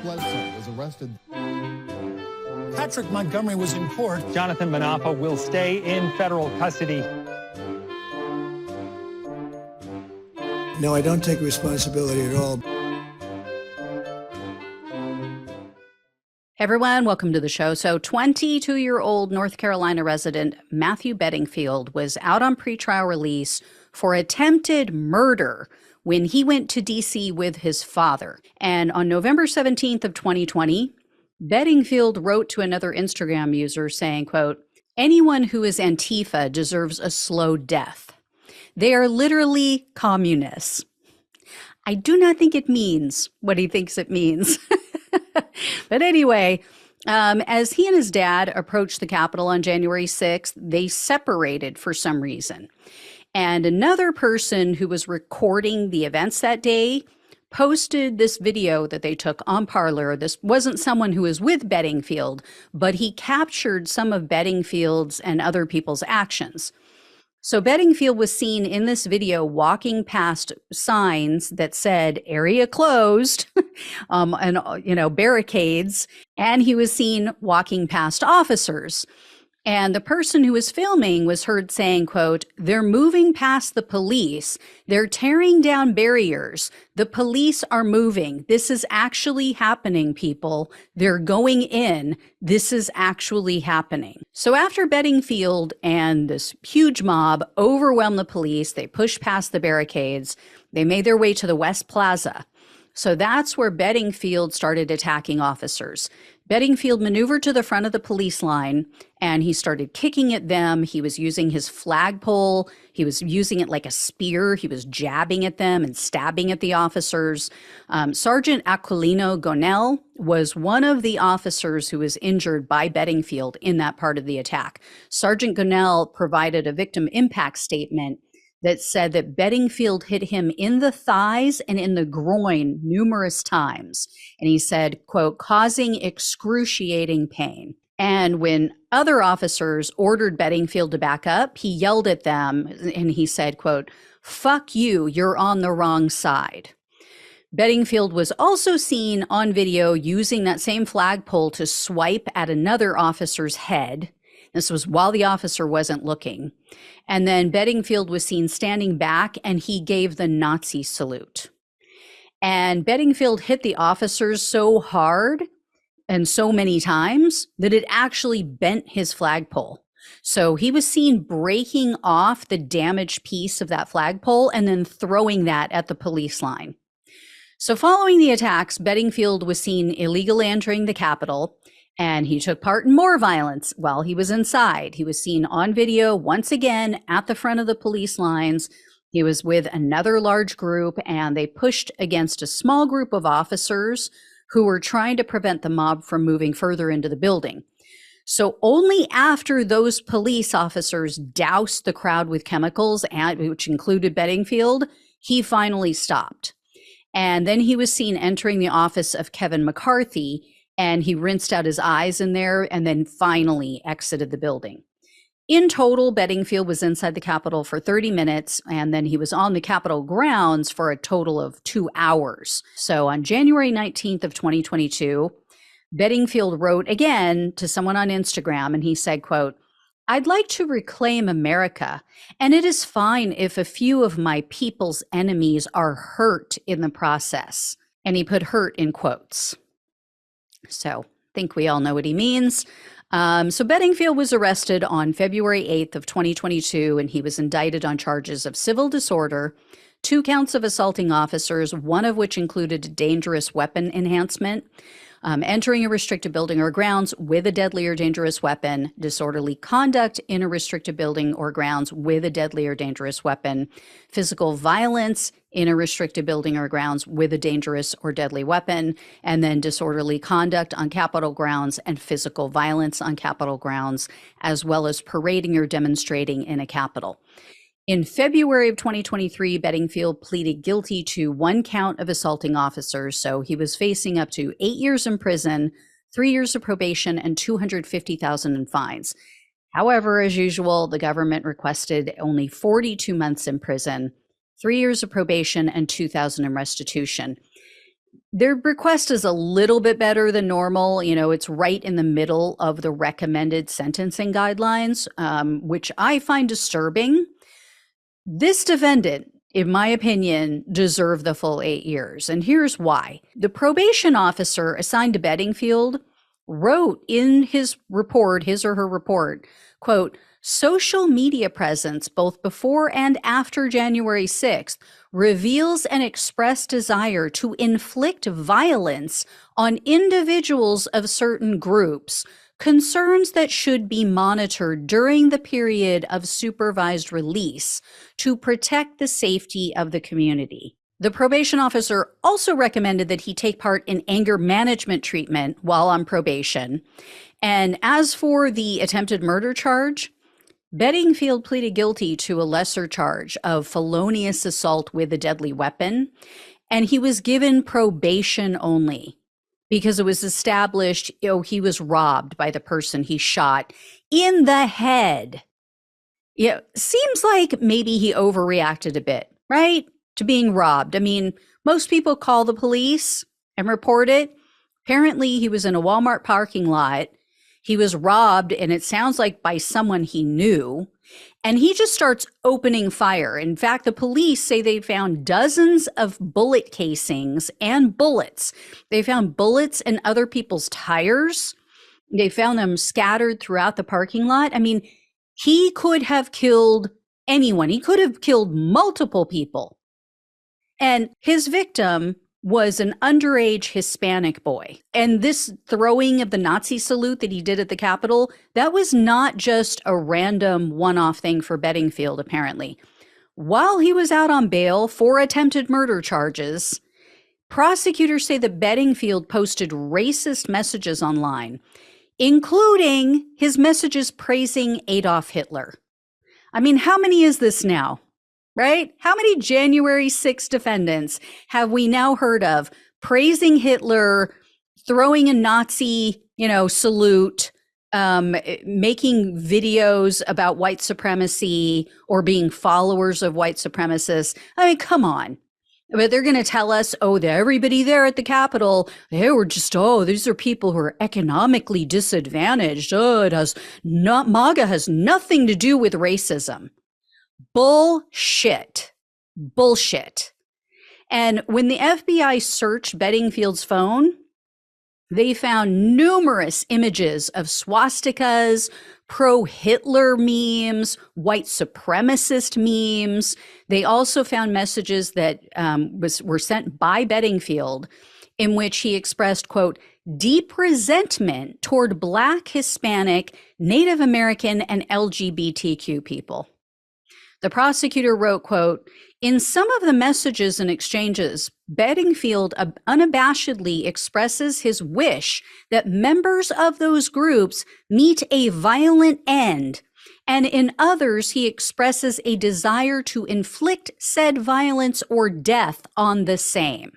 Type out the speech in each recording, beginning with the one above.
Bledsoe was arrested. Patrick Montgomery was in court. Jonathan Manapa will stay in federal custody. No, I don't take responsibility at all. Everyone, welcome to the show. So 22-year-old North Carolina resident Matthew Beddingfield was out on pretrial release for attempted murder when he went to D.C. with his father. And on November 17th of 2020, Beddingfield wrote to another Instagram user saying, quote, "Anyone who is Antifa deserves a slow death. They are literally communists." I do not think it means what he thinks it means. But anyway, as he and his dad approached the Capitol on January 6th, they separated for some reason. And another person who was recording the events that day posted this video that they took on Parler. This wasn't someone who was with Beddingfield, but he captured some of Beddingfield's and other people's actions. So Beddingfield was seen in this video walking past signs that said area closed and barricades, and he was seen walking past officers. And the person who was filming was heard saying, quote, "They're moving past the police. They're tearing down barriers. The police are moving. This is actually happening, people. They're going in. This is actually happening." So after Beddingfield and this huge mob overwhelmed the police, they pushed past the barricades. They made their way to the West Plaza. So that's where Beddingfield started attacking officers. Beddingfield maneuvered to the front of the police line and he started kicking at them. He was using his flagpole. He was using it like a spear. He was jabbing at them and stabbing at the officers. Sergeant Aquilino Gonell was one of the officers who was injured by Beddingfield in that part of the attack. Sergeant Gonell provided a victim impact statement that said that Beddingfield hit him in the thighs and in the groin numerous times. And he said, quote, "causing excruciating pain." And when other officers ordered Beddingfield to back up, he yelled at them and he said, quote, "Fuck you, you're on the wrong side." Beddingfield was also seen on video using that same flagpole to swipe at another officer's head. This was while the officer wasn't looking. And then Beddingfield was seen standing back and he gave the Nazi salute. And Beddingfield hit the officers so hard and so many times that it actually bent his flagpole. So he was seen breaking off the damaged piece of that flagpole and then throwing that at the police line. So following the attacks, Beddingfield was seen illegally entering the Capitol, and he took part in more violence while he was inside. He was seen on video once again at the front of the police lines. He was with another large group, and they pushed against a small group of officers who were trying to prevent the mob from moving further into the building. So only after those police officers doused the crowd with chemicals, which included Beddingfield, he finally stopped. And then he was seen entering the office of Kevin McCarthy, and he rinsed out his eyes in there and then finally exited the building. In total, Beddingfield was inside the Capitol for 30 minutes, and then he was on the Capitol grounds for a total of 2 hours. So on January 19th of 2022, Beddingfield wrote again to someone on Instagram, and he said, quote, "I'd like to reclaim America, and it is fine if a few of my people's enemies are hurt in the process." And he put hurt in quotes. So I think we all know what he means. So Beddingfield was arrested on February 8th of 2022, and he was indicted on charges of civil disorder, 2 counts of assaulting officers, one of which included a dangerous weapon enhancement, entering a restricted building or grounds with a deadly or dangerous weapon, disorderly conduct in a restricted building or grounds with a deadly or dangerous weapon, physical violence in a restricted building or grounds with a dangerous or deadly weapon, and then disorderly conduct on Capitol grounds and physical violence on Capitol grounds, as well as parading or demonstrating in a Capitol. In February of 2023, Beddingfield pleaded guilty to 1 count of assaulting officers, so he was facing up to 8 years in prison, 3 years of probation, and $250,000 in fines. However, as usual, the government requested only 42 months in prison, 3 years of probation, and $2,000 in restitution. Their request is a little bit better than normal. You know, it's right in the middle of the recommended sentencing guidelines, which I find disturbing. This defendant, in my opinion, deserved the full 8 years. And here's why. The probation officer assigned to Beddingfield wrote in his report, his or her report, quote, social media presence both before and after January 6th reveals an expressed desire to inflict violence on individuals of certain groups, concerns that should be monitored during the period of supervised release to protect the safety of the community. The probation officer also recommended that he take part in anger management treatment while on probation. And as for the attempted murder charge, Beddingfield pleaded guilty to a lesser charge of felonious assault with a deadly weapon, and he was given probation only because it was established, he was robbed by the person he shot in the head. Yeah, seems like maybe he overreacted a bit, right? To being robbed. I mean, most people call the police and report it. Apparently, he was in a Walmart parking lot. He was robbed, and it sounds like by someone he knew. And he just starts opening fire. In fact, the police say they found dozens of bullet casings and bullets. They found bullets in other people's tires. They found them scattered throughout the parking lot. I mean, he could have killed anyone. He could have killed multiple people. And his victim was an underage Hispanic boy. And this throwing of the Nazi salute that he did at the Capitol, that was not just a random one-off thing for Beddingfield, apparently. While he was out on bail for attempted murder charges, prosecutors say that Beddingfield posted racist messages online, including his messages praising Adolf Hitler. I mean, how many is this now? Right? How many January 6 defendants have we now heard of praising Hitler, throwing a Nazi, salute, making videos about white supremacy or being followers of white supremacists? I mean, come on. But they're going to tell us, everybody there at the Capitol, they were just, these are people who are economically disadvantaged. MAGA has nothing to do with racism. Bullshit. And when the FBI searched Beddingfield's phone, they found numerous images of swastikas, pro-Hitler memes, white supremacist memes. They also found messages that were sent by Beddingfield in which he expressed, quote, deep resentment toward Black, Hispanic, Native American, and LGBTQ people. The prosecutor wrote, quote, in some of the messages and exchanges, Beddingfield unabashedly expresses his wish that members of those groups meet a violent end, and in others, he expresses a desire to inflict said violence or death on the same.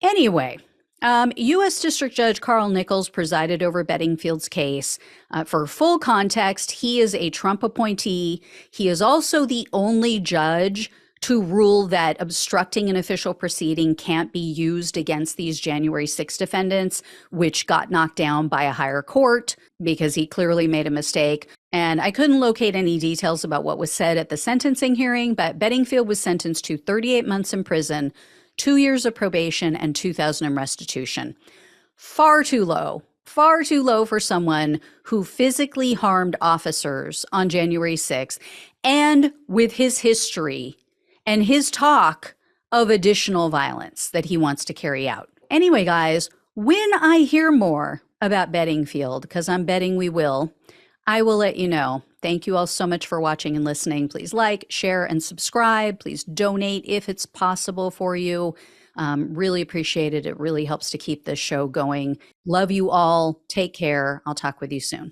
Anyway, U.S. District Judge Carl Nichols presided over Beddingfield's case. For full context, he is a Trump appointee. He is also the only judge to rule that obstructing an official proceeding can't be used against these January 6 defendants, which got knocked down by a higher court because he clearly made a mistake. And I couldn't locate any details about what was said at the sentencing hearing, but Beddingfield was sentenced to 38 months in prison, 2 years of probation, and $2,000 in restitution. Far too low for someone who physically harmed officers on January 6th, and with his history and his talk of additional violence that he wants to carry out. Anyway, guys, when I hear more about Beddingfield, because I'm betting we will, I will let you know. Thank you all so much for watching and listening. Please like, share, and subscribe. Please donate if it's possible for you. Really appreciate it. It really helps to keep this show going. Love you all. Take care. I'll talk with you soon.